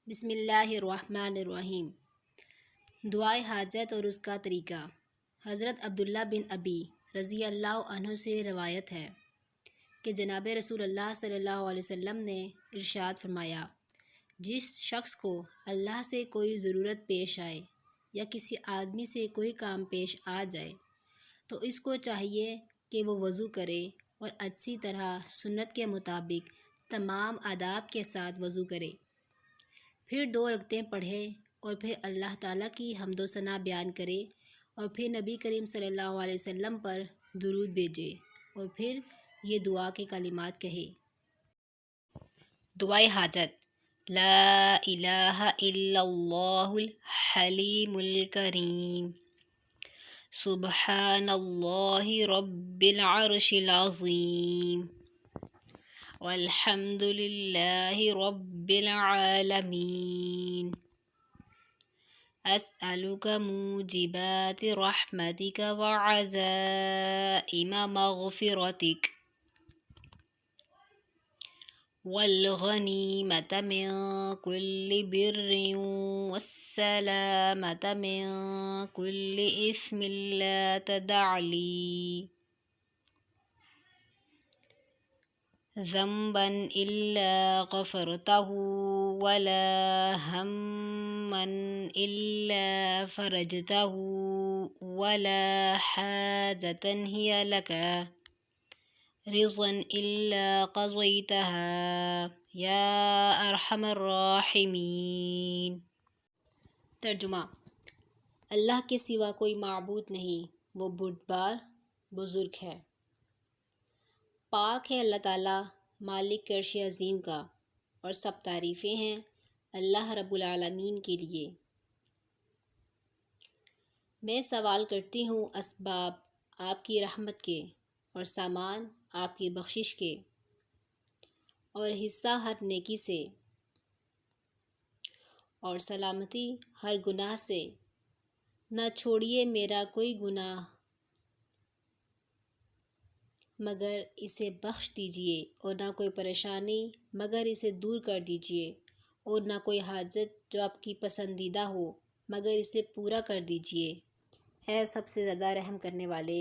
بسم اللہ الرحمن الرحیم۔ دعائے حاجت اور اس کا طریقہ۔ حضرت عبداللہ بن ابی رضی اللہ عنہ سے روایت ہے کہ جناب رسول اللہ صلی اللہ علیہ وسلم نے ارشاد فرمایا، جس شخص کو اللہ سے کوئی ضرورت پیش آئے یا کسی آدمی سے کوئی کام پیش آ جائے تو اس کو چاہیے کہ وہ وضو کرے اور اچھی طرح سنت کے مطابق تمام آداب کے ساتھ وضو کرے، پھر 2 رکعتیں پڑھے اور پھر اللہ تعالیٰ کی حمد و ثنا بیان کرے اور پھر نبی کریم صلی اللہ علیہ وسلم پر درود بھیجے اور پھر یہ دعا کے کلمات کہے۔ دعائے حاجت۔ لا الہ الا اللہ الحلیم الکریم، سبحان اللہ رب العرش العظیم، والحمد للہ رب العالمین، اسألک موجبات رحمتک وعزائم مغفرتک، والغنیمۃ من کل بر والسلامۃ من کل اثم لا تدع لی ذنبا الا غفرته ولا ہما الا فرجته ولا حاجة هي لك رضا الا قضيتها یا ارحم الراحمین۔ ترجمہ۔ اللہ کے سوا کوئی معبود نہیں، وہ بردبار بزرگ ہے۔ پاک ہے اللہ تعالیٰ مالک عرش عظیم کا، اور سب تعریفیں ہیں اللہ رب العالمین کے لیے۔ میں سوال کرتی ہوں اسباب آپ کی رحمت کے اور سامان آپ کی بخشش کے، اور حصہ ہر نیکی سے اور سلامتی ہر گناہ سے۔ نہ چھوڑیے میرا کوئی گناہ مگر اسے بخش دیجیے، اور نہ کوئی پریشانی مگر اسے دور کر دیجیے، اور نہ کوئی حاجت جو آپ کی پسندیدہ ہو مگر اسے پورا کر دیجیے۔ اے سب سے زیادہ رحم کرنے والے